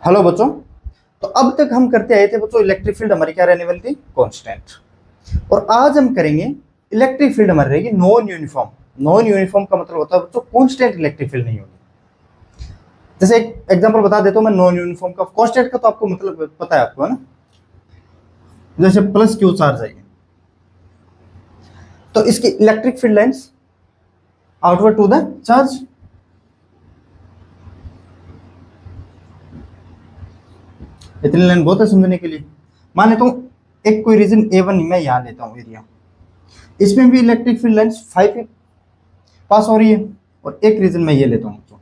Hello बच्चों। तो अब तक हम करते आए थे बच्चों, इलेक्ट्रिक फील्ड हमारी क्या रहने वाली थी, कांस्टेंट। और आज हम करेंगे इलेक्ट्रिक फील्ड हमारी रहेगी नॉन यूनिफॉर्म। नॉन यूनिफॉर्म का मतलब होता है बच्चों कांस्टेंट इलेक्ट्रिक फील्ड नहीं होगी। जैसे एक एग्जांपल बता देता हूं मैं नॉन यूनिफॉर्म का। कांस्टेंट का तो आपको मतलब पता है आपको, है ना। जैसे प्लस क्यू चार्ज है, तो इसकी electric field lines outward to the charge. इतनी लाइन बहुत है समझने के लिए। मान लेता हूँ एक कोई रीजन A1 मैं यहां लेता हूँ एरिया, इसमें भी इलेक्ट्रिक फील्ड लाइंस 5 पास हो रही है, और एक रीजन मैं ये लेता हूँ।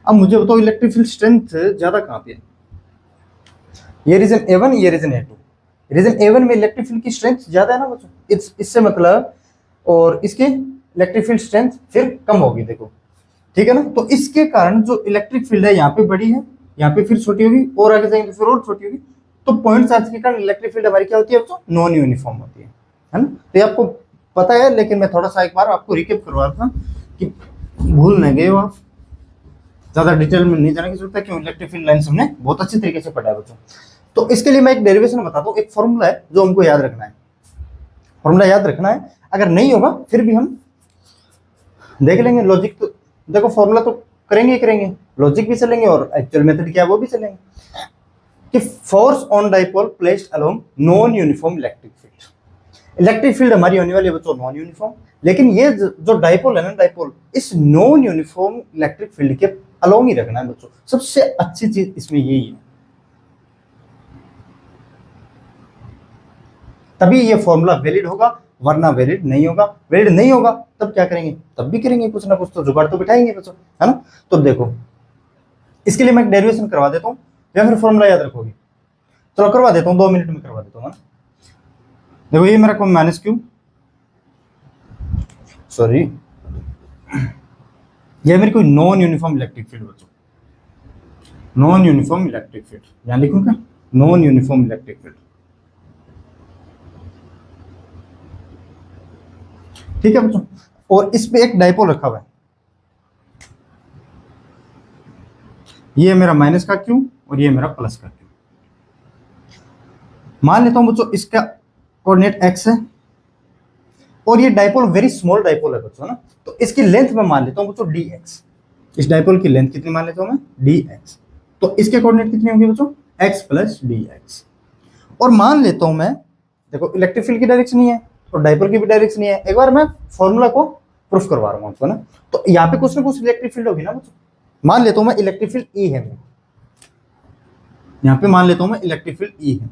अब मुझे बताओ इलेक्ट्रिक फील्ड स्ट्रेंथ ज्यादा कहाँ पे है, ये रीजन A1 ये रीजन A2। रीजन A1 में इलेक्ट्रिक फील्ड की स्ट्रेंथ ज्यादा है ना बच्चों, इससे मतलब, और इसके इलेक्ट्रिक फील्ड स्ट्रेंथ फिर कम होगी, देखो ठीक है ना। तो इसके कारण जो इलेक्ट्रिक फील्ड है यहाँ पे बड़ी है, यहाँ पे फिर छोटी होगी, और आगे जाएंगे तो फिर और छोटी होगी। तो पॉइंट चार्ज के कारण इलेक्ट्रिक फील्ड हमारी क्या होती है बच्चों, नॉन यूनिफॉर्म होती है ना। तो ये आपको पता है, लेकिन मैं थोड़ा सा एक बार आपको रिकेप करवा रहा था कि भूल नहीं गए हो आप। ज्यादा डिटेल में नहीं जाने की जरूरत है, क्यों इलेक्ट्रिक फील्ड लाइंस हमने बहुत अच्छी तरीके से पढ़ा है बच्चों। तो इसके लिए मैं एक डेरिवेशन बताता हूँ, एक फॉर्मूला है जो हमको याद रखना है। फॉर्मूला याद रखना है, अगर नहीं होगा फिर भी हम देख लेंगे। लॉजिक तो देखो, फॉर्मूला तो करेंगे ही करेंगे, लॉजिक भी चलेंगे और एक्चुअल मेथड क्या है वो भी चलेंगे। कि force on dipole placed along non uniform electric field. Electric field हमारी होने वाली है बच्चों नॉन यूनिफॉर्म, लेकिन ये जो डाइपोल है ना, डाइपोल इस नॉन यूनिफॉर्म इलेक्ट्रिक फील्ड के अलोंग ही रखना है बच्चों। सबसे अच्छी चीज इसमें यही है, तभी ये फॉर्मूला वैलिड होगा, वरना वैलिड नहीं होगा। वैलिड नहीं होगा तब क्या करेंगे, तब भी करेंगे कुछ ना कुछ तो जुगाड़ तो बिठाएंगे बच्चों, है ना। तो देखो इसके लिए मैं एक डेरिवेशन करवा देता हूँ, या फिर फॉर्मूला याद रखोगे। चलो करवा देता हूँ, 2 मिनट में करवा देता हूँ, है ना। देखो ये मेरा कौन माइनस क्यू, सॉरी, ये मेरी कोई नॉन यूनिफॉर्म इलेक्ट्रिक फील्ड बच्चों, नॉन यूनिफॉर्म इलेक्ट्रिक फील्ड, यहां लिखूंगा नॉन यूनिफॉर्म इलेक्ट्रिक फील्ड, ठीक है बच्चों। और इस पे एक डाइपोल रखा हुआ है, ये मेरा माइनस का क्यू और ये मेरा प्लस का क्यू। मान लेता हूं बच्चों इसका कोऑर्डिनेट x है, और ये डाइपोल वेरी स्मॉल डाइपोल है बच्चों, ना। तो इसकी लेंथ मैं मान लेता हूं बच्चों dx। इस डाइपोल की लेंथ कितनी मान लेता हूं मैं, dx। तो इसके कोऑर्डिनेट कितने होंगे बच्चों, x प्लस dx। और मान लेता हूं मैं, देखो इलेक्ट्रिक फील्ड की डायरेक्शन ही है और डाइपोल की भी डायरेक्शन ही है। एक बार मैं फॉर्मूला को प्रूफ करवा रहा हूं आपको, ना। तो यहाँ पे कुछ ना कुछ इलेक्ट्रिक फील्ड होगी ना बच्चों। मान लेता हूं मैं इलेक्ट्रिक फील्ड E है मेरा, यहाँ पे मान लेता हूं मैं इलेक्ट्रिक फील्ड E है।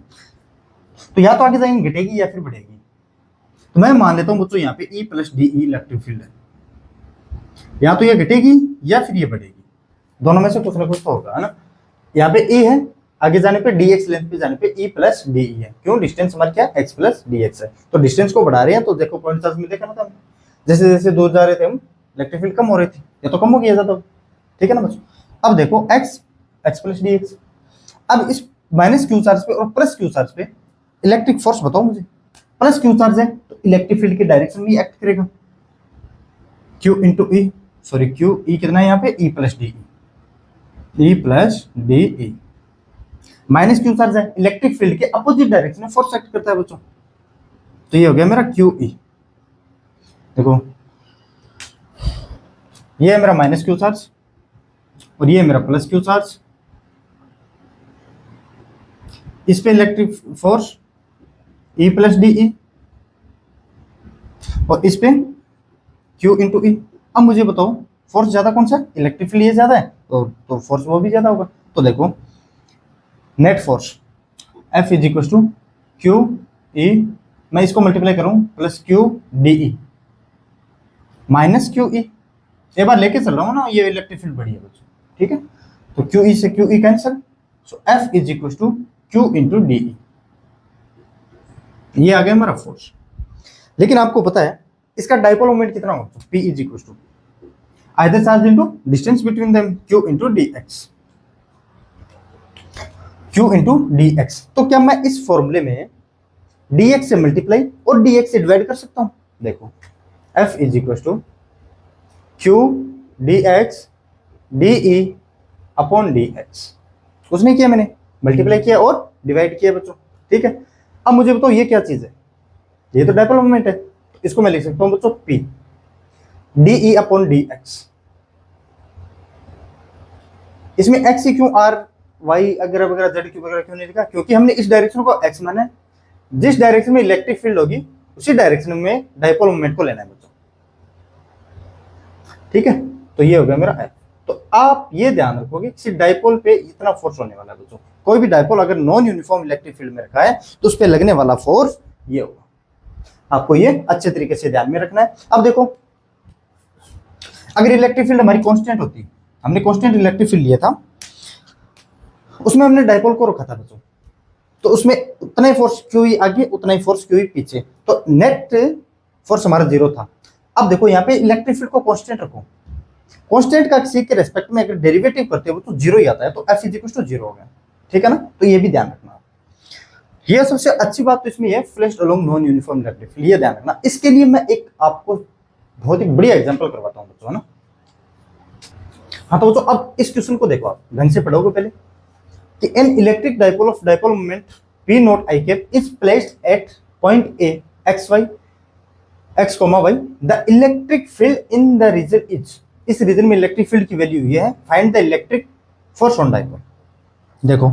तो या तो आगे जाएंगे घटेगी या फिर बढ़ेगी। तो मैं मान लेता हूं बच्चों यहाँ पे E plus D electric field है, या तो ये घटेगी या फिर ये बढ़ेगी, दोनों में से कुछ ना कुछ तो होगा, है ना। यहाँ पे E है, आगे जाने पे dx, लेंथ पे जाने पे E प्लस डी है। क्यों, डिस्टेंस हमारा क्या है, x प्लस dx है। तो डिस्टेंस को बढ़ा रहे हैं, तो देखो पॉइंट चार्ज में देखा ना था, जैसे जैसे दूर जा रहे थे हम इलेक्ट्रिक फील्ड कम हो रही थी, ये तो कम हो गया ज्यादा, ठीक है ना बच्चों। अब देखो x प्लस dx। अब इस माइनस क्यू चार्ज पे और प्लस क्यू चार्ज पे इलेक्ट्रिक फोर्स बताओ मुझे। प्लस क्यू चार्ज है तो इलेक्ट्रिक फील्ड की डायरेक्शन में एक्ट करेगा, Q इंटू ई, सॉरी Q ई कितना है यहाँ पे, E plus D, E plus D. Minus Q charge है, इलेक्ट्रिक फील्ड के अपोजिट डायरेक्शन में फोर्स एक्ट करता है बच्चों। तो ये हो गया मेरा क्यू ई। देखो ये है मेरा माइनस क्यू चार्ज और ये है मेरा प्लस क्यू चार्ज। इस पे electric force E plus D, और इस पे Q इंटू ई। अब मुझे बताओ फोर्स ज्यादा कौन सा है, इलेक्ट्रिक फील्ड ये ज्यादा है, तो फोर्स वो भी ज्यादा होगा। तो देखो net force F is equal to Q E, मैं इसको मल्टीप्लाई करूं plus Q D E minus Q E. एक बार लेके चल रहा हूं ना, ये इलेक्ट्रिक फील्ड बड़ी है बच्चों, ठीक है। तो क्यू ई से Q E cancel, so F is equal to Q into D E, ये आ गया हमारा फोर्स। लेकिन आपको पता है इसका डाइपोल मोमेंट कितना होगा, P is equal to either charge into distance between them, Q into D X, Q into D X. तो क्या मैं इस फॉर्मूले में dx से मल्टीप्लाई और dx से डिवाइड कर सकता हूं। देखो F is equal to Q D X D E upon D X. कुछ नहीं किया मैंने, मल्टीप्लाई किया और डिवाइड किया बच्चों, ठीक है। अब मुझे बताओ ये क्या चीज है, ये तो डाइपोल मोमेंट है, तो इसको मैं लिख सकता हूं बच्चों P DE अपॉन DX। इसमें x ही क्यों, r y वगैरह वगैरह z क्यों वगैरह क्यों नहीं लिखा, क्योंकि हमने इस डायरेक्शन को x माना है, जिस डायरेक्शन में इलेक्ट्रिक फील्ड होगी उसी डायरेक्शन में डाइपोल मोमेंट को लेना है बच्चों, ठीक है। तो ये हो गया मेरा f। तो आप ये ध्यान रखोगे कि डाइपोल पे इतना फोर्स होने वाला है बच्चों, कोई भी डाइपोल अगर नॉन यूनिफॉर्म इलेक्ट्रिक फील्ड में रखा है तो उस पर लगने वाला फोर्स ये होगा, आपको ये अच्छे तरीके से ध्यान में रखना है। अब देखो, अगर इलेक्ट्रिक फील्ड हमारी कांस्टेंट होती, हमने कांस्टेंट इलेक्ट्रिक फील्ड लिया था, उसमें हमने डाइपोल को रखा था बच्चों, तो उसमें उतना ही फोर्स क्यू ही आगे उतना ही फोर्स क्यू ही पीछे, तो नेट फोर्स हमारा 0 था। अब देखो यहाँ पे इलेक्ट्रिक फील्ड को कांस्टेंट रखो, कांस्टेंट का किसी के रेस्पेक्ट में अगर डेरिवेटिव करते हो तो 0 ही आता है, तो F इक्वल टू 0 हो गया, ठीक है ना। तो ये भी ध्यान रखना, ये सबसे अच्छी बात तो इसमें है flashed along non uniform electric field, ये ध्यान रखना। इसके लिए मैं एक आपको बहुत ही बढ़िया एग्जांपल करवाता हूं बच्चों, है ना। हाँ तो बच्चों अब इस क्वेश्चन को देखो, आप ढंग से पढ़ोगे पहले कि an electric dipole of dipole moment P not I cap is placed at point A x y x, y, the electric field in the region is, इस रीजन में इलेक्ट्रिक फील्ड की वैल्यू ये है, find the electric force on dipole. देखो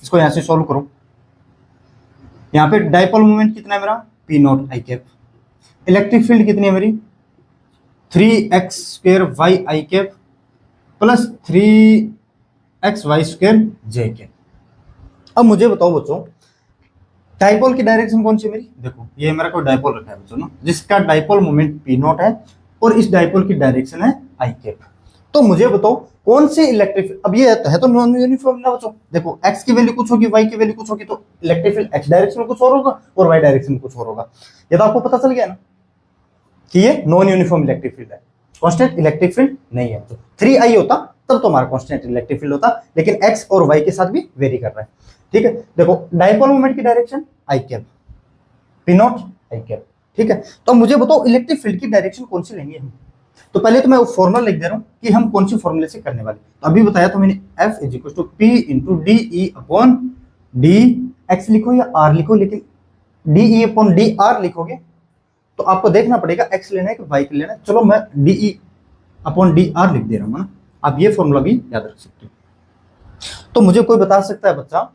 इसको यहां से solve करो, यहाँ पे डाइपोल मोमेंट कितना है मेरा P not I cap, electric field कितनी है मेरी 3x² y I cap plus 3xy² j cap. अब मुझे बताओ बच्चों डाइपोल की डायरेक्शन कौन सी है मेरी, देखो ये मेरा कोई डाइपोल रखा है बच्चों ना, जिसका डाइपोल मोमेंट P नॉट है और इस डाइपोल की डायरेक्शन है I कैप। तो मुझे बताओ कौन सी इलेक्ट्रिक, अब ये है तो नॉन यूनिफॉर्म ना बच्चों, देखो x की वैल्यू कुछ होगी, y की वैल्यू कुछ होगी, तो इलेक्ट्रिक फील्ड x डायरेक्शन में कुछ और होगा और y डायरेक्शन में कुछ और होगा। ये तो आपको पता चल गया ना कि ये नॉन यूनिफॉर्म इलेक्ट्रिक फील्ड है, कांस्टेंट इलेक्ट्रिक फील्ड नहीं है। तो 3I होता तब तो हमारा कांस्टेंट इलेक्ट्रिक फील्ड होता, लेकिन x और y के साथ भी वेरी कर रहा है, ठीक है। देखो डाइपोल मोमेंट की direction I cap, P not I cap, ठीक है। तो मुझे बताओ इलेक्ट्रिक फील्ड की डायरेक्शन कौन सी लेंगे हम, तो पहले तो मैं वो फॉर्मूला लिख दे रहा हूं कि हम कौन सी फॉर्मूले से करने वाले। तो अभी बताया तो मैंने F is equal to P into DE upon DX लिखो या R लिखो, लेकिन DE अपॉन DR लिखोगे तो आपको देखना पड़ेगा x लेना है कि y लेना है। चलो मैं DE अपॉन DR लिख दे रहा हूं ना, आप ये फॉर्मूला भी याद रख सकते हो। तो मुझे कोई बता सकता है बच्चा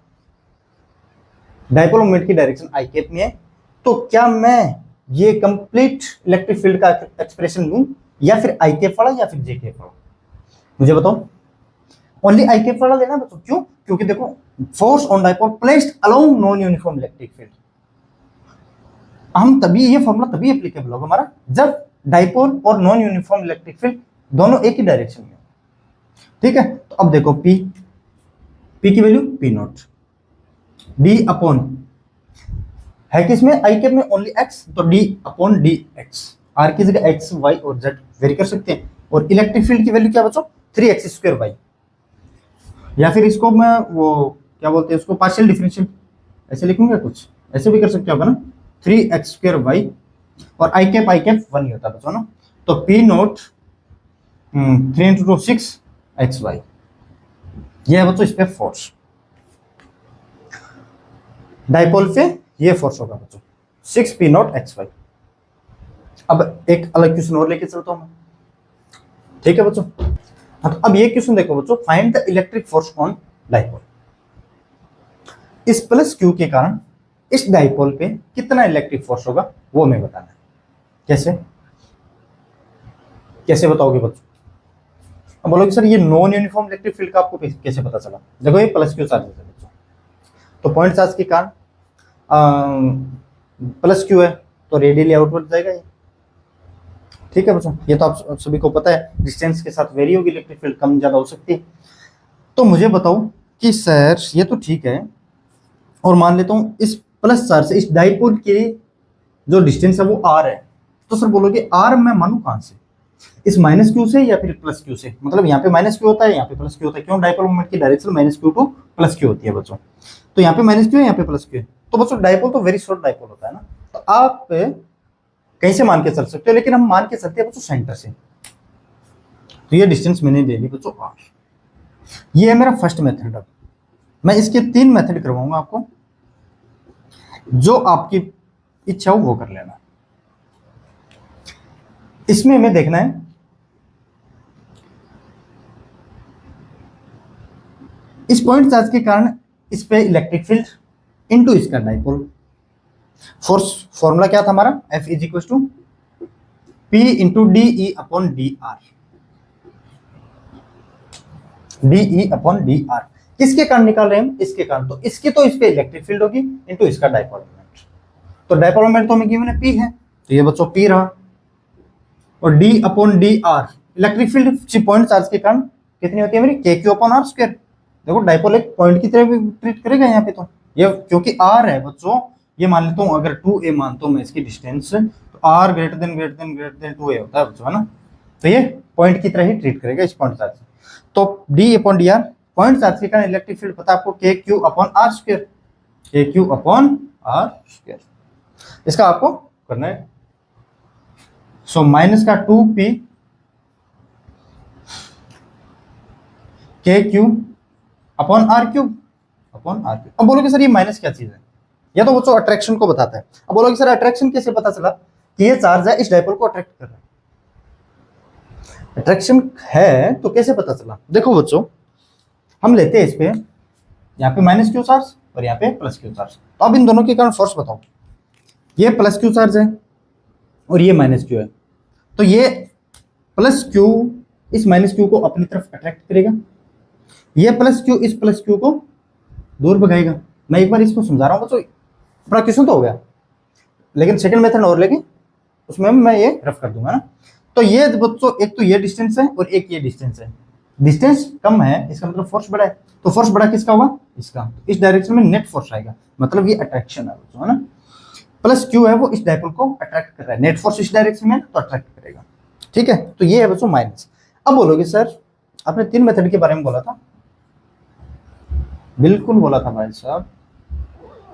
डाइपोल मोमेंट की डायरेक्शन I कैप में है, तो क्या मैं ये कंप्लीट इलेक्ट्रिक फील्ड का एक्सप्रेशन लूं या फिर I कैप वाला या फिर J कैप वाला, मुझे बताओ। ओनली I कैप वाला लेना बच्चों, क्यों, क्योंकि देखो force on dipole placed along non uniform electric field, हम तभी ये फॉर्मूला तभी एप्लीकेबल होगा हमारा जब डाइपोल और नॉन यूनिफॉर्म इलेक्ट्रिक फील्ड दोनों एक ही डायरेक्शन में, ठीक है। तो अब देखो P की value P not, D upon है किसमें I कैप में ओनली x, तो D अपॉन DX, R की जगह x y और z वेरी कर सकते हैं, और इलेक्ट्रिक फील्ड की वैल्यू क्या बच्चों 3x² y, या फिर इसको मैं वो क्या बोलते हैं उसको पार्शियल डिफरेंशियल ऐसे लिखूंगा, कुछ ऐसे भी कर सकते हो ना, 3x² y और I कैप 1 ही होता है बच्चों ना, तो P नॉट 3 इंटू 6 xy, ये है बच्चों इस पे फोर्स, डाइपोल पे ये फोर्स होगा बच्चों 6P नॉट xy। अब एक अलग क्वेश्चन और लेके चलता हूं मैं, ठीक है बच्चों। हाँ तो अब ये क्वेश्चन देखो बच्चों, find the electric force on dipole, इस प्लस क्यू के कारण इस डाइपोल पे कितना इलेक्ट्रिक फोर्स होगा वो हमें बताना है। कैसे कैसे बताओगे बच्चों, अब बोलोगे सर ये नॉन यूनिफॉर्म इलेक्ट्रिक फील्ड का आपको कैसे पता चला, देखो ये प्लस क्यू चार्जेस है बच्चों, तो पॉइंट चार्ज के कारण प्लस क्यू है तो रेडियली आउटवर्ड जाएगा ये, ठीक है बच्चों। ये तो आप सभी को पता है, डिस्टेंस के साथ वेरी होगी इलेक्ट्रिक फील्ड, कम ज्यादा हो सकती है। तो मुझे बताओ कि सर ये तो ठीक है, और मान लेता हूं इस प्लस चार्ज से इस डाइपोल की जो डिस्टेंस है वो r है, तो सर बोलोगे r मैं मानू कहां से, इस माइनस क्यू से या फिर प्लस क्यू से, मतलब यहाँ पे माइनस क्यू होता है यहाँ पे प्लस क्यू होता है, क्यों, डाइपोल मोमेंट की direction minus Q two plus Q होती है बच्चों, तो यहाँ पे माइनस क्यू है यहाँ पे प्लस क्यू है, तो बच्चों डाइपोल तो वेरी शॉर्ट डाइपोल होता है ना, तो आप कहीं से मान के चल सकते हो, लेकिन हम मान के चलते हैं बच्चों सेंटर से, तो ये डिस्टेंस मैंने ले ली बच्चों r, ये है मेरा फर्स्ट मेथड। मैं इसके 3 मेथड करवाऊंगा आपको, जो आपकी इच्छा हो वो कर लेना। इसमें हमें देखना है इस पॉइंट चार्ज के कारण इस पे इलेक्ट्रिक फील्ड इनटू इसका डाइपोल फोर्स। फॉर्मूला क्या था हमारा, F is equal to P into D E upon D R. D E upon D R किसके कारण निकाल रहे हैं हम, इसके कारण। तो इसकी तो इस पे इलेक्ट्रिक फील्ड होगी इनटू इसका डाइपोल मोमेंट। तो डाइपोल मोमेंट तो हमें गिवन है P है, तो ये बच्चों P रहा। और D upon D are electric field point charge के कारण कितनी होती है मेरी, के क्यू अपॉन आर स्क्वायर। देखो डाइपोल एक पॉइंट की तरह भी ट्रीट करेगा यहाँ पे, तो ये क्योंकि R है बच्चों, ये मान लेता हूँ अगर 2a मानता हूँ मैं इसकी डिस्टेंस, तो R ग्रेटर देन 2a होता है बच्चों, है ना। तो ये पॉइंट की तरह ही ट्रीट करेगा इस पॉइंट चार्ज। तो D upon D R point charge के कारण इलेक्ट्रिक फील्ड पता है आपको, K Q upon are square, K Q upon are square. इसका आपको करना है। सो माइनस का 2p K Q upon are cube upon are cube. अब बोलोगे सर ये माइनस क्या चीज है, या तो बच्चों अट्रैक्शन को बताता है। अब बोलोगे सर अट्रैक्शन कैसे पता चला कि ये चार्ज है इस डाइपोल को अट्रैक्ट कर रहा है, अट्रैक्शन है तो कैसे पता चला। देखो बच्चों हम लेते हैं इस पे यहाँ पे माइनस क्यू चार्ज और यहाँ पे प्लस क्यू चार्ज। तो अब इन दोनों के कारण फोर्स बताओ, ये प्लस क्यू चार्ज है और ये माइनस क्यू है, तो ये प्लस क्यू इस माइनस क्यू को अपनी तरफ अट्रैक्ट करेगा, ये प्लस क्यू इस प्लस क्यू को दूर भगाएगा। मैं एक बार इसको समझा रहा हूँ बच्चों, अपना क्वेश्चन तो हो गया, लेकिन सेकंड मेथड और लेके उसमें मैं ये रफ कर दूंगा ना। तो ये बच्चों एक तो ये डिस्टेंस है और एक ये डिस्टेंस है, डिस्टेंस कम है इसका मतलब फोर्स बड़ा है। तो फोर्स बड़ा किसका होगा, इसका। इस डायरेक्शन में नेट फोर्स आएगा, मतलब ये अट्रैक्शन है बच्चों, है ना। प्लस क्यू है वो इस डाइपोल को अट्रैक्ट कर रहा है, नेट फोर्स इस डायरेक्शन में तो अट्रैक्ट करेगा, ठीक है। तो ये है बच्चों माइनस। अब बोलोगे सर आपने 3 मेथड के बारे में बोला था, बिल्कुल बोला था भाई साहब,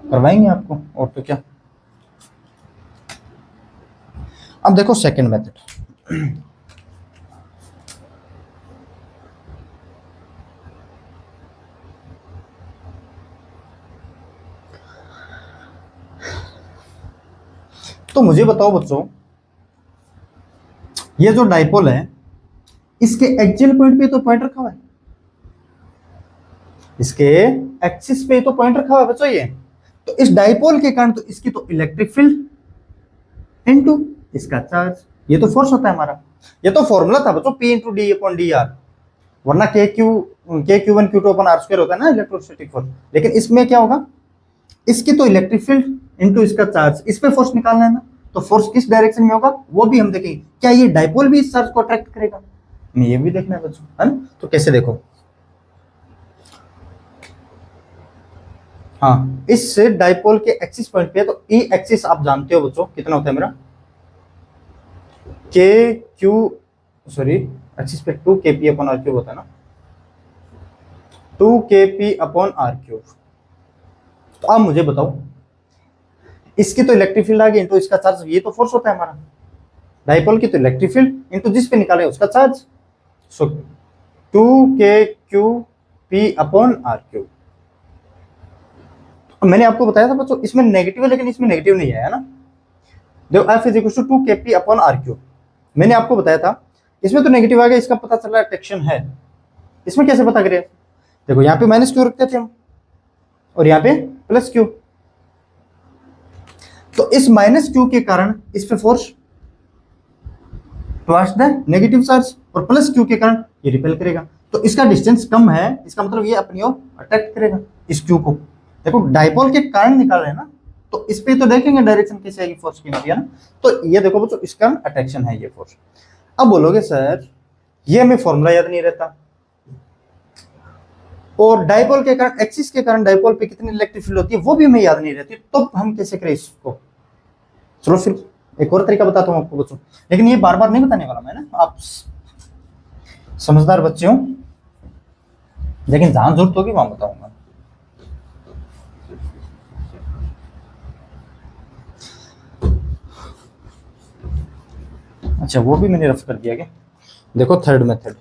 करवाएंगे आपको, और तो क्या। अब देखो सेकंड मेथड, तो मुझे बताओ बच्चों ये जो डाइपोल है इसके एक्सियल पॉइंट पे तो पॉइंट रखा हुआ है, इसके एक्सिस पे तो पॉइंट रखा हुआ है बच्चों ये। तो इस डाइपोल के कारण तो इसकी तो इलेक्ट्रिक फील्ड इनटू इसका चार्ज, ये तो फोर्स होता है हमारा। ये तो फॉर्मूला था बच्चों P into D upon D are, वरना के क्यू1 क्यू2 अपॉन आर स्क्वायर होता है ना इलेक्ट्रोस्टैटिक फोर्स। लेकिन इसमें क्या होगा, इसकी तो इलेक्ट्रिक फील्ड इनटू इसका चार्ज, इस पे फोर्स निकालना है ना। तो फोर्स किस डायरेक्शन में होगा वो भी हम देखेंगे, क्या ये डाइपोल भी इस चार्ज को अट्रैक्ट करेगा, हमें ये भी देखना है बच्चों, है ना। तो कैसे देखो, हाँ इस डाइपोल के एक्सिस पॉइंट पे, तो ई एक्सिस आप जानते हो बच्चों कितना होता है मेरा, के क्यू सॉरी एक्सिस पे 2 kp अपॉन आर क्यूब होता है ना, 2 kp अपॉन आर क्यूब। तो अब मुझे बताओ इसकी तो इलेक्ट्रिक फील्ड आ गई इनटू इसका चार्ज, ये तो फोर्स होता है हमारा। डाइपोल की तो इलेक्ट्रिक फील्ड इनटू जिस पे निकाले उसका charge, so 2 kqp upon are cube. मैंने आपको बताया था बच्चों इसमें नेगेटिव है, लेकिन इसमें नेगेटिव नहीं है ना। देखो F is equal to 2 kp upon are cube, मैंने आपको बताया था इसमें तो नेगेटिव आ गया, इसका पता चला अट्रैक्शन है। इसमें कैसे पता करें, देखो यहाँ पे माइनस क्यू रखते थे हम और यहाँ पे प्लस क्यू, तो इस माइनस क्यू के कारण इस पे force towards the negative charge, और प्लस क्यू के कारण ये रिपेल करेगा। तो इसका डिस्टेंस कम है, इसका मतलब ये अपनी ओर अट्रैक्ट करेगा इस क्यू को। देखो डाइपोल के कारण निकाल रहे हैं ना, तो इस पे तो देखेंगे डायरेक्शन कैसे आएगी फोर्स की, है ना। तो ये देखो बच्चों इसका अट्रैक्शन है ये फोर्स। अब बोलोगे सर ये हमें फॉर्मूला याद नहीं रहता, और डाइपोल के कारण एक्सिस के कारण डाइपोल पे कितनी इलेक्ट्रिक फील्ड होती है वो भी हमें याद नहीं रहती, तो हम कैसे करें इसको। चलो फिर एक और तरीका बताता हूँ आपको बच्चों, लेकिन ये बार बार नहीं बताने वाला मैं ना, आप समझदार बच्चे हो, लेकिन जहां जरूरत होगी वहां बताऊंगा। अच्छा वो भी मैंने रफ कर दिया क्या, देखो थर्ड मेथड,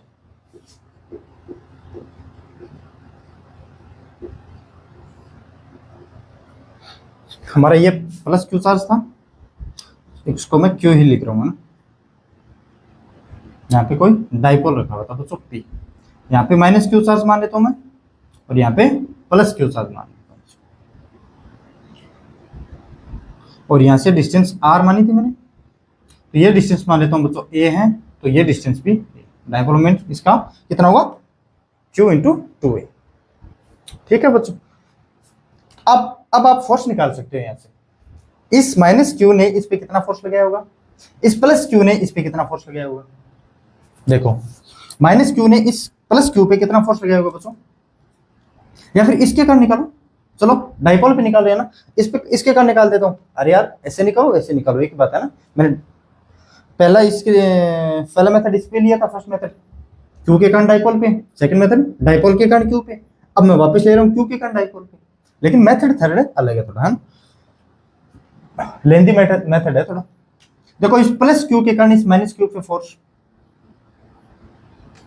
हमारा ये प्लस क्यू चार्ज था, इसको मैं क्यू ही लिख रहा हूँ ना, यहाँ पे कोई डाइपोल रखा हुआ था बच्चों पी, यहाँ पे माइनस क्यू चार्ज मान लेता हूँ मैं, और यहाँ पे प्लस क्यू चार्ज मान लेता हूँ, और यहाँ से डिस्टेंस आर मानी थी मैंने, तो ये डिस्टेंस मान लेता हूँ बच्चों ए है, तो ये डिस्टेंस भी डाइपोल मोमेंट इसका कितना होगा, क्यू इंटू टू ए। ठीक है बच्चों, अब आप फोर्स निकाल सकते हो यहाँ से, इस माइनस क्यू ने इस पे कितना फोर्स लगाया होगा, इस प्लस क्यू ने इस पे कितना फोर्स लगाया होगा। देखो माइनस क्यू ने इस प्लस क्यू पे कितना फोर्स लगाया होगा बच्चों, या फिर इसके कारण निकालो, चलो डाइपोल पे निकाल रहे हैं ना, इस पे इसके कारण निकाल देता हूँ। अरे यार ऐसे निकालो ऐसे निकालो, एक बात है ना, मैंने पहला मेथड इस पे लिया था, फर्स्ट मेथड क्यू के कारण डाइपोल पे, सेकंड मेथड डाइपोल के कारण क्यू पे, अब मैं वापस ले रहा हूँ क्यू के कारण डाइपोल पे, लेकिन मेथड थर्ड अलग है थोड़ा, है ना, लेंथी मेथड है थोड़ा। देखो इस प्लस क्यू के कारण इस माइनस क्यू पे force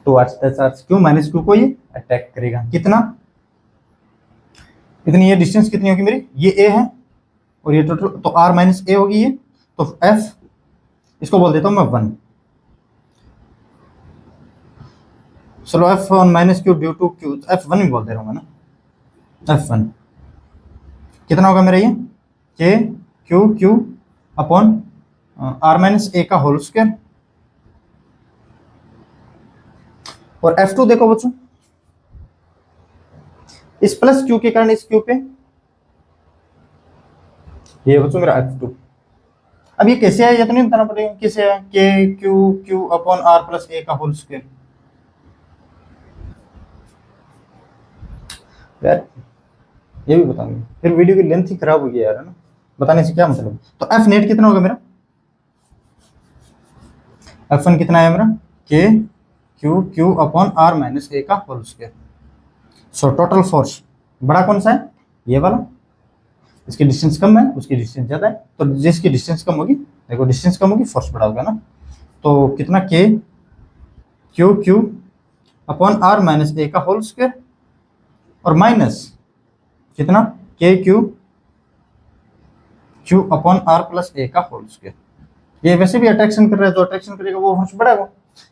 towards the charge, Q minus Q को ये अटैक करेगा, कितना, इतनी, ये डिस्टेंस कितनी होगी मेरी, ये ए है और ये टोटल, तो आर माइनस ए होगी ये, तो एफ इसको बोल देता हूं मैं 1, चलो F one minus Q due to Q, F1 भी बोल दे रहा हूँ ना, F1 कितना होगा मेरा ये, k Q Q upon r minus a का होल स्क्वायर, और F2 देखो बच्चों, इस प्लस क्यू के कारण इस क्यू पे, ये बच्चों मेरा F2। अब ये कैसे आया ये तो नहीं बताना पड़ेगा कैसे आया, k Q Q upon are plus a का होल स्क्वायर, यार ये भी बताऊंगी, फिर वीडियो की लेंथ ही खराब हो गई यार, है ना, बताने से क्या मतलब। तो एफ नेट कितना होगा मेरा, F1 कितना है मेरा, k Q Q upon r minus a का whole square. So total force बड़ा कौन सा है, ये वाला, इसकी डिस्टेंस कम है उसकी डिस्टेंस ज्यादा है, तो जिसकी डिस्टेंस कम होगी, देखो डिस्टेंस कम होगी फोर्स बड़ा होगा ना, तो कितना, k Q Q upon r minus a का होल स्क्वायर, और माइनस कितना, k Q Q upon are plus a का होल स्क्वायर। ये वैसे भी अट्रैक्शन कर रहा है, जो अट्रैक्शन करेगा वो फोर्स बढ़ाएगा,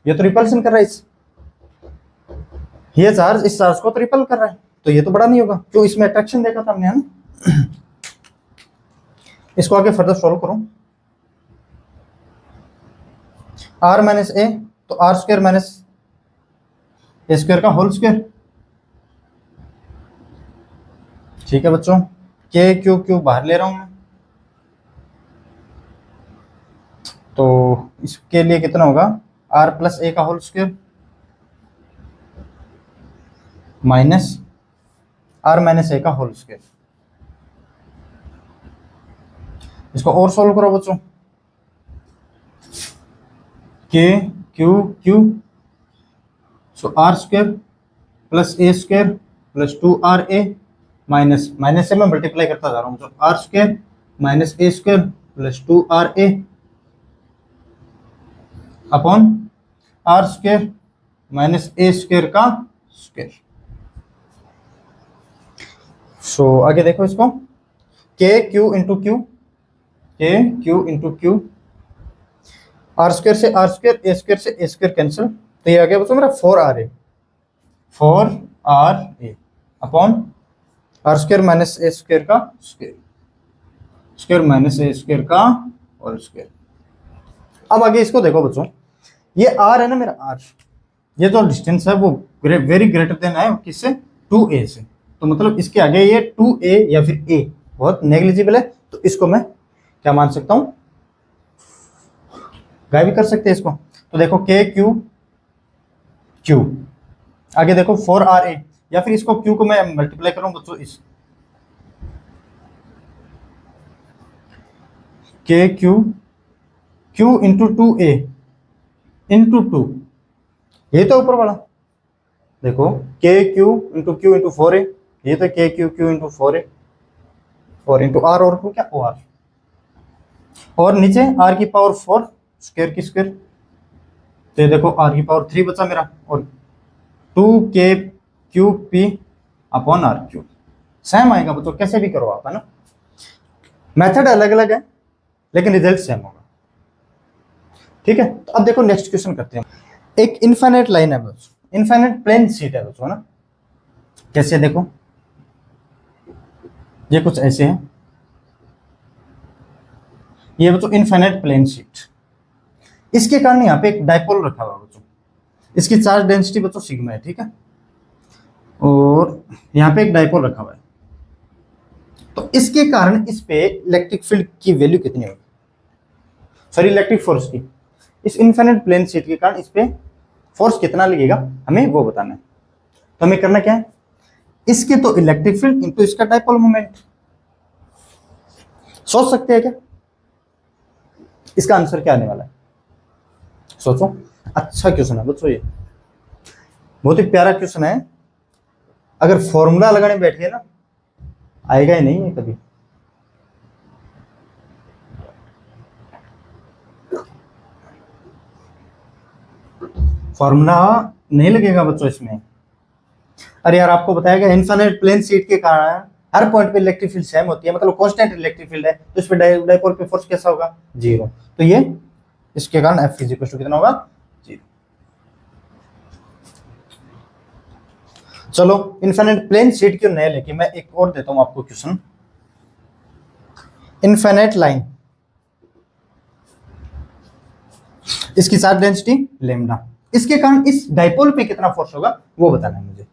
ये तो रिपल्शन कर रहा है, ये चार्ज इस चार्ज को तो रिपल कर रहा है, तो ये तो बड़ा नहीं होगा, क्यों, इसमें अट्रैक्शन देखा था हमने, है ना। इसको आगे फर्दर सॉल्व करो, आर माइनस ए, तो are square minus A square का होल स्क्वायर, ठीक है बच्चों, के क्यू क्यू बाहर ले रहा हूं मैं, तो इसके लिए कितना होगा, आर प्लस ए का whole square minus r minus a का होल स्क्वायर। इसको और सोल्व करो बच्चों, k Q q, so r square plus ए square plus 2 RA, minus minus से मैं मल्टीप्लाई करता जा रहा हूँ, तो are square minus A square plus 2RA upon are square minus A square का स्क्वायर। सो आगे देखो इसको, k q into q, k q into q, r square से आर स्क्वायर, ए स्क्वायर से ए स्क्वायर कैंसिल, तो ये आ गया बच्चों मेरा 4RA, 4RA upon are square minus A square का स्क्वायर, स्क्वायर माइनस ए स्क्वायर का और स्क्वायर। अब आगे इसको देखो बच्चों, ये आर है ना मेरा, आर, ये जो डिस्टेंस है वो वेरी ग्रेटर देन है किससे, 2A से, तो मतलब इसके आगे ये 2A या फिर A बहुत नेग्लिजिबल है, तो इसको मैं क्या मान सकता हूं, गायब भी कर सकते हैं इसको। तो देखो के क्यू क्यू, आगे देखो 4RA, या फिर इसको क्यू को मैं मल्टीप्लाई करूं बच्चों, इस के Q Q into 2A into 2, ये तो ऊपर वाला, देखो के क्यू इंटू 4A, ये तो K Q Q into 4A, 4 into R, और क्या ओ आर, और नीचे आर की पावर 4 स्क्वायर की स्क्वायर, तो ये देखो आर की पावर 3 बचा मेरा, और 2K Q P upon R Q, same आएगा बच्चों, कैसे भी करो आप, है ना। मेथड अलग अलग है लेकिन रिजल्ट सेम होगा। ठीक है, तो अब देखो नेक्स्ट क्वेश्चन करते हैं। एक इनफाइनाइट लाइन है बच्चों, इनफाइनाइट प्लेन शीट है बच्चों, है ना। कैसे देखो, ये कुछ ऐसे है, ये बच्चों इनफाइनाइट प्लेन शीट। इसके कारण यहाँ पे एक डाइपोल रखा हुआ है बच्चों, इसकी चार्ज डेंसिटी बच्चों सिग्मा है, ठीक है, और यहाँ पे एक डाइपोल रखा हुआ है। तो इसके कारण इस पे इलेक्ट्रिक फील्ड की वैल्यू कितनी होगी, सॉरी इलेक्ट्रिक फोर्स की, इस इनफाइनाइट प्लेन शीट के कारण इस पे फोर्स कितना लगेगा हमें वो बताना है। तो हमें करना क्या है, इसके तो इलेक्ट्रिक फील्ड इनटू इसका डाइपोल मोमेंट। सोच सकते हैं क्या इसका आंसर क्या आने वाला है, सोचो। अच्छा क्वेश्चन है बच्चों, ये बहुत ही प्यारा क्वेश्चन है। अगर फॉर्मूला लगाने बैठिए ना, आएगा ही नहीं है कभी। फॉर्मूला नहीं लगेगा बच्चों इसमें। अरे यार आपको बताया गया इनफाइनाइट प्लेन शीट के कारण हर पॉइंट पे इलेक्ट्रिक फील्ड सेम होती है, मतलब कांस्टेंट इलेक्ट्रिक फील्ड है, तो इस पे डाइपोल पे फोर्स कैसा होगा, जीरो। तो ये इसके कारण एफ इज इक्वल टू कितना होगा, जीरो। चलो इनफाइनाइट प्लेन शीट क्यों नहीं लेके मैं एक और देता हूं आपको क्वेश्चन। इनफाइनाइट लाइन, इसकी चार्ज डेंसिटी लैम्डा, इसके कारण इस डाइपोल पे कितना फोर्स होगा वो बताना है मुझे।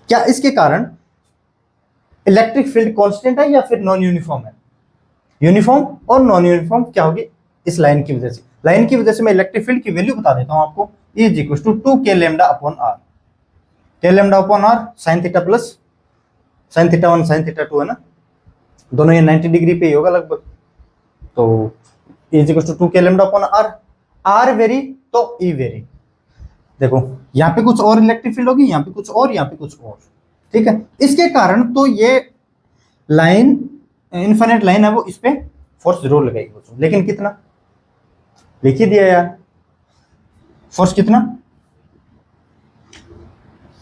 क्या इसके कारण इलेक्ट्रिक फील्ड कांस्टेंट है या फिर नॉन यूनिफॉर्म है, यूनिफॉर्म और नॉन यूनिफॉर्म क्या होगी इस लाइन की वजह से। लाइन की वजह से मैं इलेक्ट्रिक फील्ड की वैल्यू बता देता हूं आपको, E is equal to 2 k lambda upon R, k lambda upon R sine theta plus sine theta 1 sine theta 2 है ना, दोनों ये 90 डिग्री पे ही होगा लगभग। तो E is equal to 2 k lambda upon R, R very तो E वेरी। देखो यहाँ पे कुछ और इलेक्ट्रिक फील्ड होगी, यहाँ पे कुछ और, यहाँ पे कुछ और, ठीक है। इसके कारण तो ये लाइन इनफाइनाइट लाइन है वो इस पे फोर्स जरूर लगाएगी बच्चों, लेकिन कितना लिख ही दिया यार, फोर्स कितना,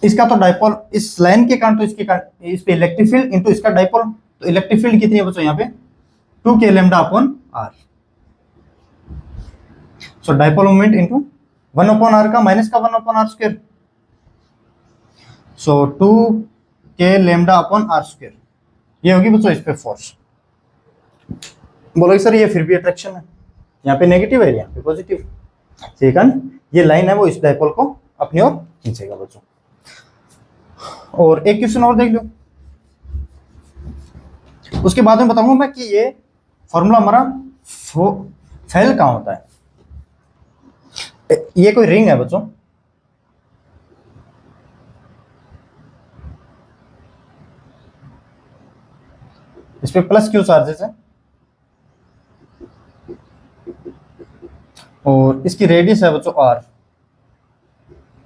इसका तो डाइपोल इस लाइन के कारण, तो इसके कारण इस पे इलेक्ट्रिक फील्ड इनटू इसका डाइपोल, तो इलेक्ट्रिक फील्ड कितनी है बच्चों यहाँ पे 2 k lambda upon R. So dipole moment into 1 upon R का माइनस का 1 upon are square, so 2 k lambda upon are square, ये होगी बच्चों इस पे फोर्स। बोलोगे सर ये फिर भी अट्रैक्शन है, यहाँ पे नेगेटिव है यहाँ पे पॉजिटिव, ठीक है। ये लाइन है वो इस डाइपोल को अपनी ओर खींचेगा बच्चों। और एक क्वेश्चन और देख लो, उसके बाद में बताऊंगा मैं कि ये फॉर्मूला हमारा फेल कहां होता है। ये कोई रिंग है बच्चों, इस पे प्लस क्यू चार्जेस है और इसकी रेडियस है बच्चों आर,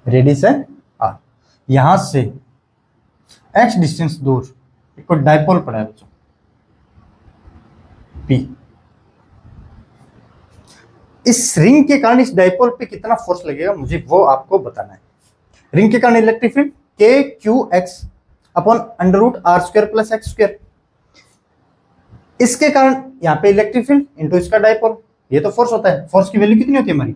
रेडियस है आर। यहां से एक्स डिस्टेंस दूर एक को डाइपोल पड़ा है बच्चों पी। इस रिंग के कारण इस डाइपोल पे कितना फोर्स लगेगा मुझे वो आपको बताना है। रिंग के कारण electric field K Q X upon under root R square plus X square, इसके कारण यहाँ पे इलेक्ट्रिक फील्ड इंटू इसका डाइपोल, ये तो फोर्स होता है। फोर्स की वैल्यू कितनी होती है हमारी,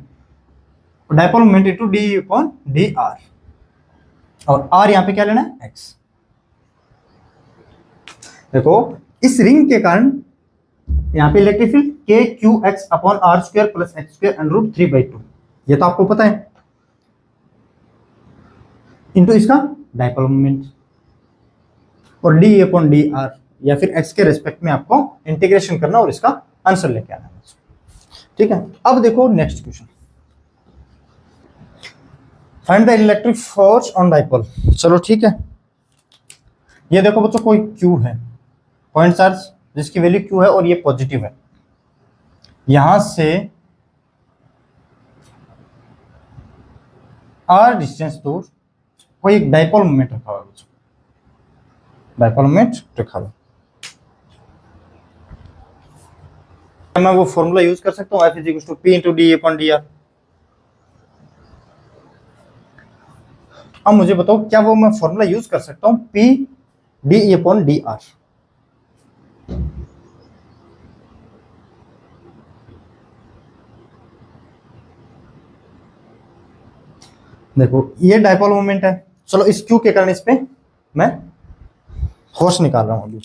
dipole moment into D upon D are, और आर यहाँ पे क्या लेना है एक्स। देखो इस रिंग के कारण यहाँ पे electric field K Q X upon are square plus X square under root 3/2, ये तो आपको पता है, इंटू इसका डाइपोल मोमेंट और डी अपॉन डी आर, या फिर एक्स के रेस्पेक्ट में आपको इंटीग्रेशन करना और इसका आंसर लेके आना है, ठीक है। अब देखो next question, find the electric force on dipole. चलो ठीक है, ये देखो बच्चों कोई क्यू है, पॉइंट चार्ज जिसकी वैल्यू क्यू है और ये पॉजिटिव है, यहां से आर डिस्टेंस दूर कोई एक डाइपोल मोमेंट रखा हुआ है बच्चों, डाइपोल मोमेंट रखा हुआ। मैं वो फॉर्मूला यूज कर सकता हूँ, F is equal to P into D upon D R. अब मुझे बताओ क्या वो मैं फॉर्मूला यूज कर सकता हूँ P D upon D are. देखो ये डायपोल मोमेंट है, चलो इस क्यू के कारण इस पे मैं फोर्स निकाल रहा हूं अभी।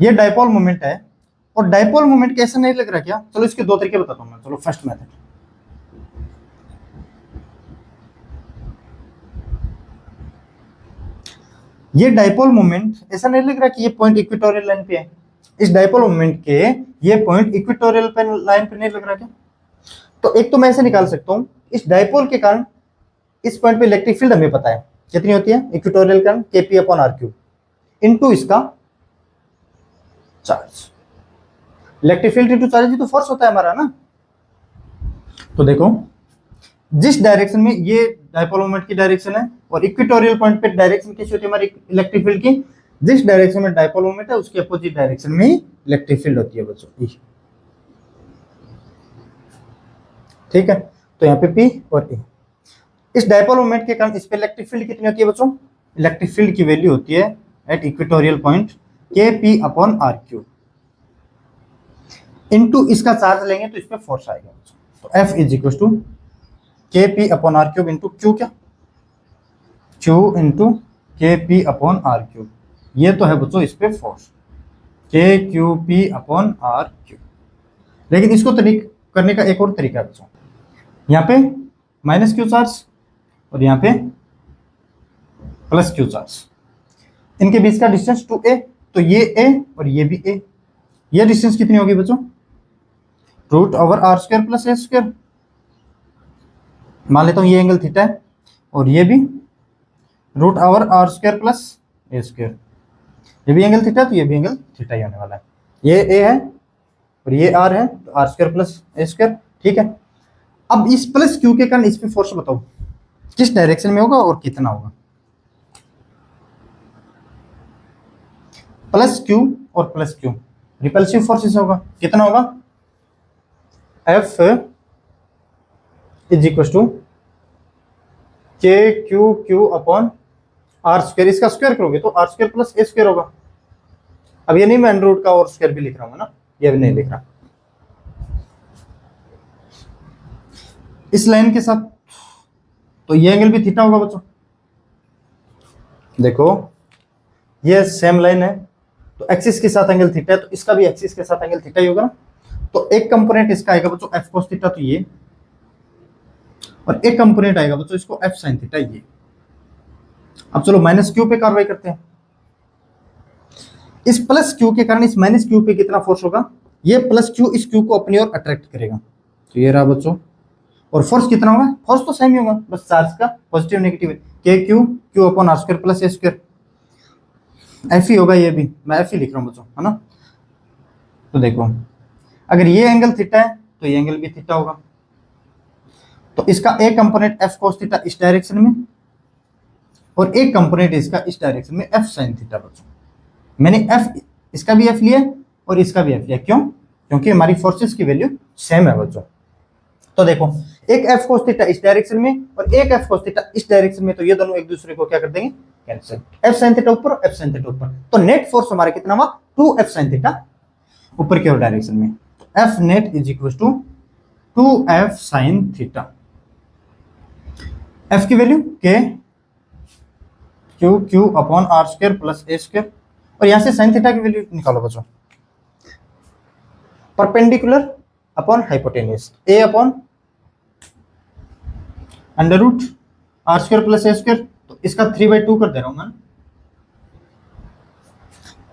ये डायपोल मोमेंट है, और डायपोल मोमेंट कैसे नहीं लग रहा क्या? चलो इसके दो तरीके बताता हूं मैं। चलो फर्स्ट मेथड, ये डायपोल मोमेंट ऐसा नहीं लग रहा कि ये पॉइंट इक्वेटोरियल लाइन पे है। इस डायपोल मोमेंट के ये पॉइंट इक्वेटोरियल लाइन पे नहीं लग रहा क्या? तो एक तो मैं ऐसे निकाल सकता हूं, इस डायपोल के कारण इस पॉइंट पे इलेक्ट्रिक फील्ड हमें पता है कितनी होती है, इक्वेटोरियल कारण k p upon are cube into इसका charge. Electric field into charge ही तो फोर्स होता है हमारा ना। तो देखो जिस डायरेक्शन में ये डायपोल मोमेंट की डायरेक्शन है, और इक्वेटोरियल पॉइंट पे डायरेक्शन कैसी होती है हमारी इलेक्ट्रिक फील्ड की, जिस डायरेक्शन में डायपोल मोमेंट है उसके अपोजिट डायरेक्शन में ही इलेक्ट्रिक फील्ड होती है बच्चों। ठीक है, तो यहाँ पे पी और ए। इस डायपोल मोमेंट के कारण इस पे इलेक्ट्रिक फील्ड कितनी होती है बच्चों? इलेक्ट्रिक फील्ड की वैल्यू होती है at equatorial point K P upon R Q into इसका चार्ज लेंगे तो इस पे फोर्स आएगा बच्चों। तो F is equal to K P upon are cube into Q, क्या Q into K P upon are cube. ये तो है बच्चों इस पे force K Q P upon are cube. लेकिन इसको करने का एक और तरीका है बच्चों, यहाँ पे माइनस क्यू चार्ज और यहाँ पे प्लस क्यू चार्ज, इनके बीच का डिस्टेंस 2a, तो ये a और ये भी a, ये डिस्टेंस कितनी होगी बच्चों? Root over R square plus ए स्क्वायर। मान लेता हूँ ये एंगल थीटा है और ये भी root over R square plus ए स्क्वायर। ये भी एंगल थीटा, तो ये भी एंगल थीटा ही होने वाला है। ये ए है और ये आर है, तो are square plus A square. ठीक है, अब इस प्लस क्यू के कारण इस पे फोर्स बताओ किस डायरेक्शन में होगा और कितना होगा? प्लस क्यू और प्लस क्यू रिपल्सिव फोर्सेस होगा, कितना होगा? F is equal to K Q Q upon are square, इसका स्क्वायर करोगे तो are square plus A square होगा। अब ये नहीं मैं अंडर रूट का और स्क्वायर भी लिख रहा हूँ ना, ये भी नहीं लिख रहा। इस लाइन के साथ तो ये एंगल भी थीटा होगा बच्चों। देखो ये सेम लाइन है, तो एक्सिस के साथ एंगल थीटा है, तो इसका भी एक्सिस के साथ एंगल थीटा ही होगा ना। तो एक कंपोनेंट इसका आएगा बच्चों एफ कोस थीटा, तो ये, और एक कंपोनेंट आएगा बच्चों इसको एफ साइन थीटा, ये। अब चलो माइनस क्यू पे कार्रवाई करते हैं। इस प्लस क्यू के कारण इस माइनस क्यू पे कितना फोर्स होगा? ये प्लस क्यू इस क्यू को अपनी ओर अट्रैक्ट करेगा, तो ये रहा बच्चों। और फोर्स कितना होगा? फोर्स तो सेम ही होगा, बस चार्ज का पॉजिटिव नेगेटिव है, k Q Q upon are square plus A square. F ही होगा, ये भी मैं एफ ही लिख रहा हूँ बच्चों, है ना। तो देखो अगर ये एंगल थीटा है तो ये एंगल भी थीटा होगा, तो इसका एक कंपोनेंट एफ कोस थीटा इस डायरेक्शन में और एक कंपोनेंट इसका इस डायरेक्शन में एफ साइन थीटा। बच्चों मैंने एफ, इसका भी एफ लिया और इसका भी एफ लिया, क्यों? क्योंकि हमारी फोर्सेस की वैल्यू सेम है बच्चों। तो देखो एक एफ कोस थीटा इस डायरेक्शन में और एक एफ कोस थीटा इस डायरेक्शन में, तो ये दोनों एक दूसरे को क्या कर देंगे? कैंसिल। एफ साइन थीटा ऊपर और एफ साइन थीटा ऊपर, तो नेट फोर्स हमारा कितना हुआ? 2 एफ साइन थीटा ऊपर की ओर डायरेक्शन में। F net is equal to 2 F sine theta. F की value K Q Q upon are square plus A square, और यहां से साइन थीटा की वैल्यू निकालो बच्चों। Perpendicular upon hypotenuse, A upon under root R square plus A square, तो इसका 3/2 कर दे रहा हूं मैं।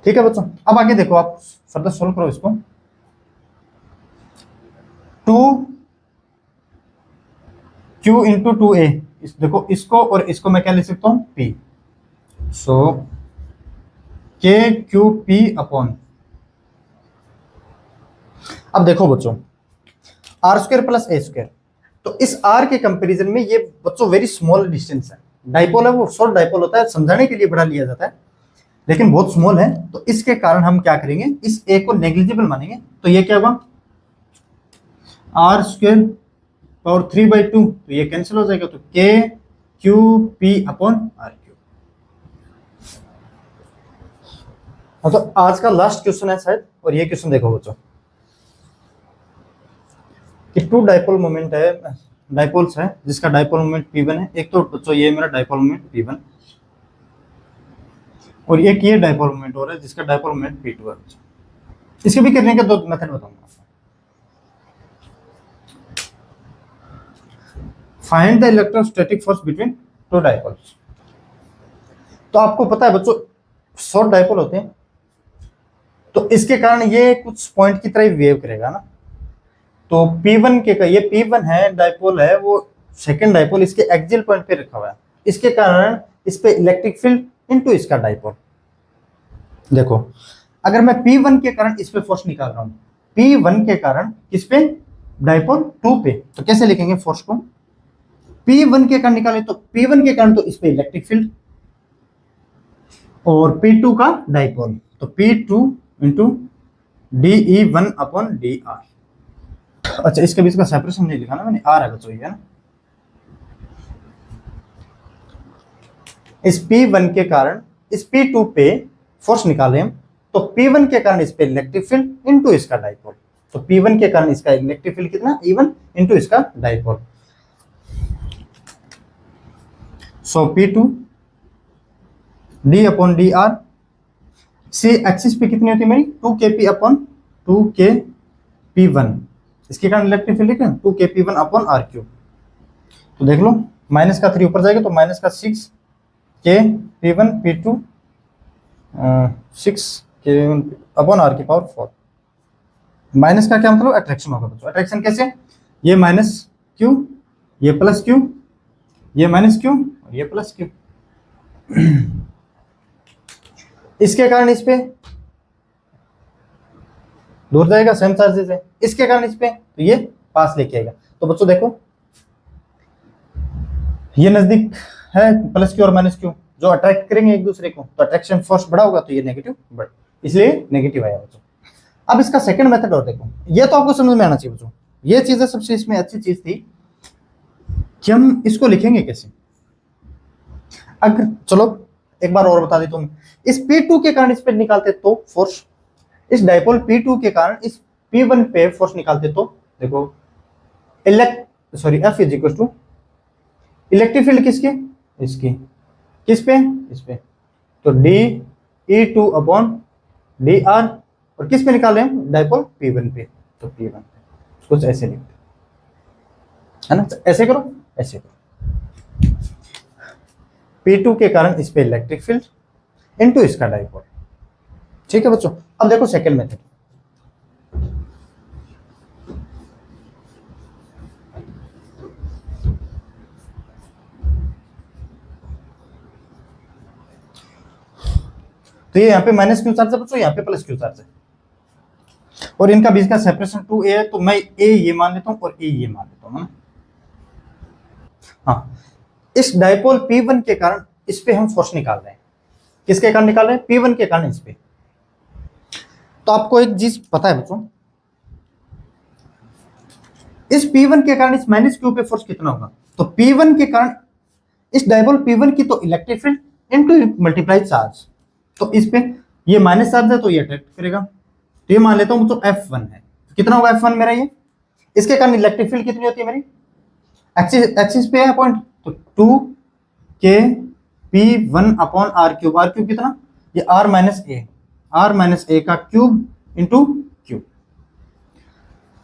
ठीक है बच्चों, अब आगे देखो, आप फर्दर सोल्व करो इसको। 2q इंटू 2a, देखो इसको और इसको मैं क्या लिख सकता हूं? p, सो के क्यू पी अपॉन, अब देखो बच्चों आर स्क्वायर प्लस ए स्क्वायर, तो इस आर के कंपैरिजन में ये बच्चों वेरी स्मॉल डिस्टेंस है। डाइपोल है वो शॉर्ट डाइपोल होता है, समझाने के लिए बड़ा लिया जाता है, लेकिन बहुत स्मॉल है, तो इसके कारण हम क्या करेंगे? इस ए को नेग्लिजिबल मानेंगे, तो ये क्या होगा? आर स्क्वायर पावर 3/2, तो ये कैंसिल हो जाएगा, तो K Q P upon R Q. तो आज का लास्ट क्वेश्चन है शायद, और ये क्वेश्चन देखो बच्चों कि 2 डाइपोल मोमेंट है, डाइपोल्स है जिसका डाइपोल मोमेंट P1 है। एक तो बच्चों ये मेरा डाइपोल मोमेंट P1 और एक ये डाइपोल मोमेंट हो रहा है जिसका डाइपोल मोमेंट P2 है। इसके भी करने के दो मेथड बताऊंगा। Find the electrostatic force between two dipoles. तो आपको पता है बच्चों शॉर्ट डाइपोल होते हैं तो इसके कारण ये कुछ पॉइंट की तरह वेव करेगा ना। तो P1 के का ये P1 है डाइपोल है वो सेकंड डाइपोल इसके एक्सियल पॉइंट पे रखा हुआ है। इसके कारण इस पे इलेक्ट्रिक फील्ड इनटू इसका डाइपोल। देखो अगर मैं P1 के कारण इस पे फोर्स निकाल रहा हूं P1 के कारण किस पे डाइपोल 2 पे तो कैसे लिखेंगे फोर्स को P1 के कारण निकाले तो P1 के कारण तो इस पे इलेक्ट्रिक फील्ड और P2 का डाइपोल तो P2 into DE1 upon DR। अच्छा इसके बीच का सेपरेशन नहीं लिखा ना मैंने आर है बच्चों ये ना। इस P1 के कारण इस P2 पे फोर्स निकाले हम तो P1 के कारण इस पे इलेक्ट्रिक फील्ड इनटू इसका डाइपोल तो P1 के कारण इसका इलेक्ट्रिक फील्ड कितना E1 इनटू इसका डाइपोल। सो P2 D अपॉन DR से एक्सिस पे कितनी होती है मेरी 2kp अपॉन 2kp1 इसके कारण इलेक्ट्रिक फील्ड है 2kp1 अपॉन r3। तो देख लो माइनस का 3 ऊपर जाएगा तो माइनस का 6kp1 p2 6k1 upon r की पावर 4। माइनस का क्या मतलब अट्रैक्शन होगा बच्चों। अट्रैक्शन कैसे ये माइनस q ये प्लस q ये माइनस q और ये प्लस q। इसके कारण इस पे दूर जाएगा सेम चार्जेस है इसके कारण इस पे तो ये पास लेके आएगा। तो बच्चों देखो ये नजदीक है प्लस क्यू और माइनस क्यू जो अट्रैक्ट करेंगे एक दूसरे को तो अट्रैक्शन फोर्स बड़ा होगा तो ये नेगेटिव बढ़ इसलिए नेगेटिव आया बच्चों। अब इसका सेकंड मेथड और देखो ये तो आपको समझ में आना चाहिए बच्चों। ये चीजें सबसे इसमें अच्छी चीज थी कि हम इसको लिखेंगे कैसे। अगर चलो एक बार और बता देता हूं इस P2 के कारण इस पे निकालते तो फोर्स इस डाइपोल P2 के कारण इस P1 पे फोर्स निकालते तो देखो F is equal to electric field किसके इसकी किस पे इस पे तो DE2 अपॉन DR और किस पे निकाले हम डाइपोल P1 पे तो P1 कुछ ऐसे लिखते है ना। ऐसे करो ऐसे करो P2 के कारण इस पे इलेक्ट्रिक फील्ड इनटू इसका डाइपोल। ठीक है बच्चों। अब देखो सेकंड मेथड तो ये यहाँ पे माइनस क्यू चार्ज है बच्चों यहाँ पे प्लस क्यू चार्ज है और इनका बीच का सेपरेशन 2a है तो मैं a ये मान लेता हूँ और a ये मान लेता हूँ। हाँ इस डाइपोल P1 के कारण इस पे हम फोर्स निकाल रहे हैं किसके कारण निकाल रहे हैं P1 के कारण इस पे। तो आपको एक चीज पता है बच्चों इस P1 के कारण इस माइनस क्यू पे फोर्स कितना होगा तो P1 के कारण इस डाइपोल P1 की तो electric field into multiply charge तो इस पे ये माइनस चार्ज है तो ये अट्रैक्ट करेगा तो ये मान लेता हूं बच्चों F1 है तो कितना होगा F1 मेरा ये इसके कारण इलेक्ट्रिक फील्ड कितनी होती है मेरी एक्सिस पे है पॉइंट तो 2kp1 अपॉन r क्यूब कितना ये r माइनस a का क्यूब इंटू क्यूब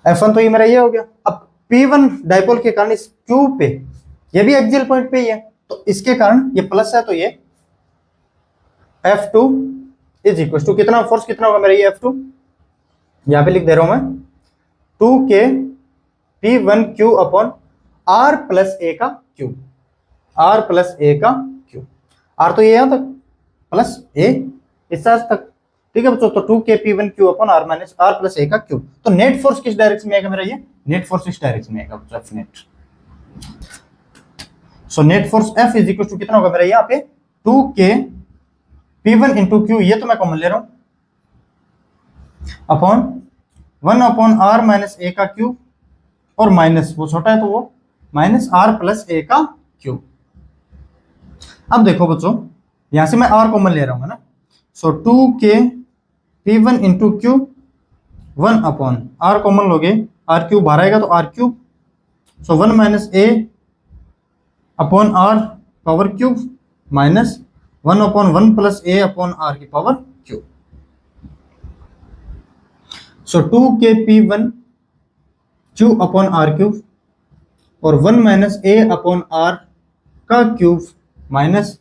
F1 तो ये मेरा ये हो गया। अब P1 डाइपोल के कारण इस क्यूब पे ये भी एक्सियल पॉइंट पे ही है तो इसके कारण ये प्लस है तो ये F2 इज इक्वल टू कितना फोर्स कितना होगा मेरा ये F2 यहां पे लिख दे रहा हूं मैं 2kp1 Q upon r plus a का क्यूब r प्लस a का क्यूब r तो ये यहां तक प्लस a इस चार्ज तक। ठीक है बच्चों तो 2kp1 Q upon r minus r plus a का क्यूब। तो नेट फोर्स किस डायरेक्शन में आएगा मेरा ये नेट फोर्स इस डायरेक्शन में आएगा बच्चों F net. So net force F is equal to कितना होगा मेरा यहाँ पे 2kp1 इंटू क्यू ये तो मैं कॉमन ले रहा हूं upon 1 upon r minus a का क्यूब और माइनस वो छोटा है तो वो माइनस r प्लस a का क्यूब। अब देखो बच्चों यहां से मैं r कॉमन ले रहा हूं ना सो 2kp1 into Q 1 upon r common लोगे r क्यूब बाहर आएगा तो r cube so 1 minus A upon R power cube minus 1 upon 1 plus A upon R की पावर क्यूब। सो 2 के P one Q upon are cube और 1 minus A upon R का cube minus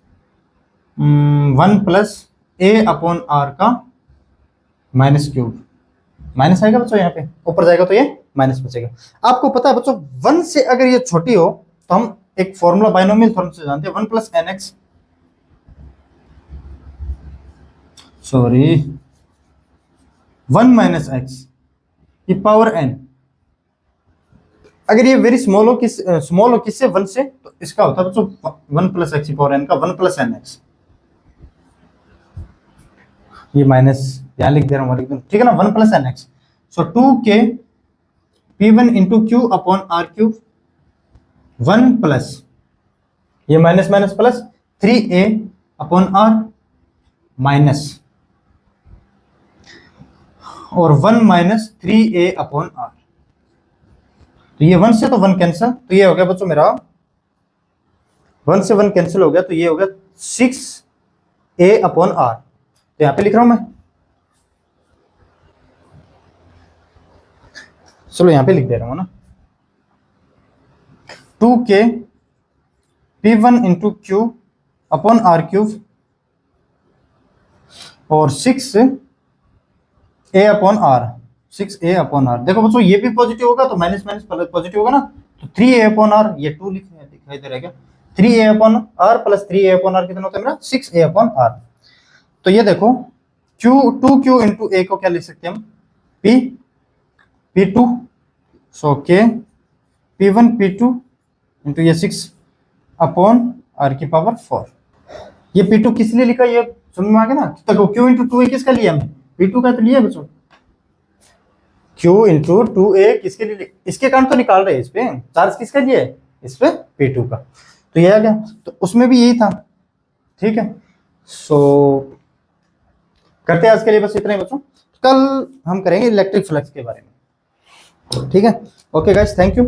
1 plus A upon R का minus cube. Minus आएगा बच्चों, यहाँ पे ऊपर जाएगा तो ये माइनस बचेगा। आपको पता है बच्चों 1 से अगर ये छोटी हो तो हम एक फॉर्मूला बाइनोमियल थ्योरम से जानते हैं, 1 plus N X, sorry 1 minus X की पावर एन। अगर ये वेरी स्मॉल हो किससे 1 से, तो इसका होता है बच्चों 1 प्लस एक्स की पावर एन का 1 प्लस एन एक्स। ये माइनस यहाँ लिख दे रहा हूँ एकदम, ठीक है ना, 1 प्लस एन एक्स। सो 2 के P one into Q upon are cube 1 plus ये minus minus plus 3a upon r minus और 1 माइनस 3a अपॉन आर। तो ये 1 से तो 1 कैंसिल, तो ये हो गया बच्चों मेरा 1 से 1 कैंसिल हो गया, तो ये हो गया 6a अपॉन आर। तो यहां पे लिख रहा हूं मैं, चलो यहां पे लिख दे रहा हूं ना, 2 के P one into Q upon are cube और 6a upon are, 6a upon are. देखो बच्चों ये भी पॉजिटिव होगा तो माइनस माइनस पॉजिटिव होगा ना, तो 3a अपॉन आर, ये 2 दिखाई दे रहा है क्या, 3a upon are plus 3a upon R कितना होता है मेरा 6a अपॉन आर। तो ये देखो Q इंटू a को क्या लिख सकते हैं हम, P2, सो के P1 P2 इंटू ये 6 अपॉन आर की पावर 4। ये P2 किस लिए लिखा, ये समझ में आ गया ना। देखो Q इंटू 2a किसका लिया हमने, P2 का तो लिया बच्चों। Q इंटू 2a किसके लिए, इसके कारण तो निकाल रहे हैं, इस पे चार्ज किसका लिया है, इस पे P2 का। तो ये आ गया, तो उसमें भी यही था, ठीक है। सो करते हैं आज के लिए बस इतना ही बच्चों, कल हम करेंगे इलेक्ट्रिक फ्लक्स के बारे में, ठीक है। Okay guys, thank you.